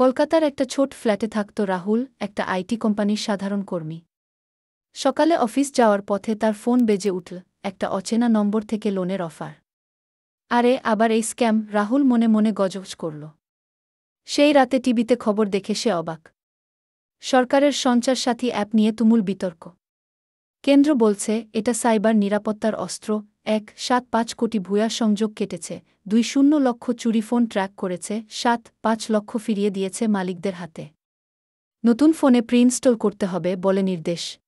কলকাতার একটা ছোট ফ্ল্যাটে থাকত রাহুল, একটা আইটি কোম্পানির সাধারণ কর্মী। সকালে অফিস যাওয়ার পথে তার ফোন বেজে উঠল, একটা অচেনা নম্বর থেকে লোনের অফার। আরে আবার এই স্ক্যাম, রাহুল মনে মনে গজগজ করল। সেই রাতে টিভিতে খবর দেখে সে অবাক। সরকারের সঞ্চার সাথী অ্যাপ নিয়ে তুমুল বিতর্ক। কেন্দ্র বলছে এটা সাইবার নিরাপত্তার অস্ত্র, 1.75 কোটি ভুয়া সংযোগ কেটেছে, 2.0 লক্ষ চুরি ফোন ট্র্যাক করেছে, 7.5 লক্ষ ফিরিয়ে দিয়েছে মালিকদের হাতে। নতুন ফোনে প্রি-ইনস্টল করতে হবে বলে নির্দেশ।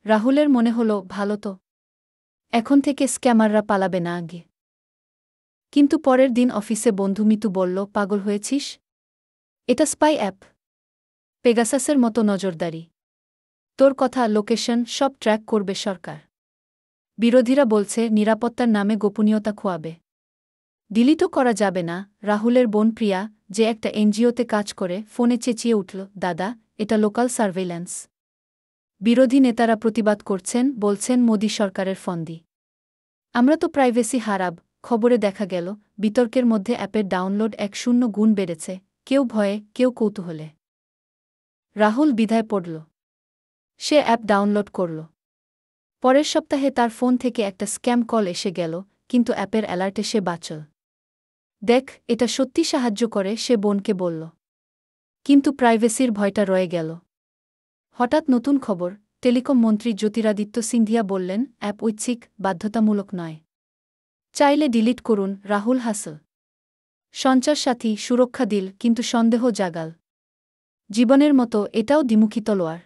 রাহুলের মনে হল ভালো তো, এখন থেকে স্ক্যামাররা পালাবে না আগে। কিন্তু পরের দিন অফিসে বন্ধু মিতু বলল, পাগল হয়েছিস? এটা স্পাই অ্যাপ, পেগাসাসের মতো নজরদারি। তোর কথা, লোকেশন সব ট্র্যাক করবে সরকার। বিরোধীরা বলছে নিরাপত্তার নামে গোপনীয়তা খোয়াবে। ডিলিটও করা যাবে না। রাহুলের বোন প্রিয়া, যে একটা এনজিওতে কাজ করে, ফোনে চেঁচিয়ে উঠল, দাদা, এটা লোকাল সার্ভেইল্যান্স। বিরোধী নেতারা প্রতিবাদ করছেন, বলছেন মোদি সরকারের ফন্দি। আমরা তো প্রাইভেসি হারাব। খবরে দেখা গেল বিতর্কের মধ্যে অ্যাপের ডাউনলোড 100 গুণ বেড়েছে, কেউ ভয়ে, কেউ কৌতূহলে। রাহুল দ্বিধায় পড়ল। সে অ্যাপ ডাউনলোড করল। পরের সপ্তাহে তার ফোন থেকে একটা স্ক্যাম কল এসে গেল, কিন্তু অ্যাপের অ্যালার্টে সে বাঁচল। দেখ, এটা সত্যি সাহায্য করে, সে বোনকে বলল। কিন্তু প্রাইভেসির ভয়টা রয়ে গেল। হঠাৎ নতুন খবর, টেলিকম মন্ত্রী জ্যোতিরাদিত্য সিন্ধিয়া বললেন, অ্যাপ ঐচ্ছিক, বাধ্যতামূলক নয়। চাইলে ডিলিট করুন। রাহুল হাসল। সঞ্চার সাথী সুরক্ষা দিল, কিন্তু সন্দেহ জাগাল। জীবনের মতো এটাও দ্বিমুখী তলোয়ার।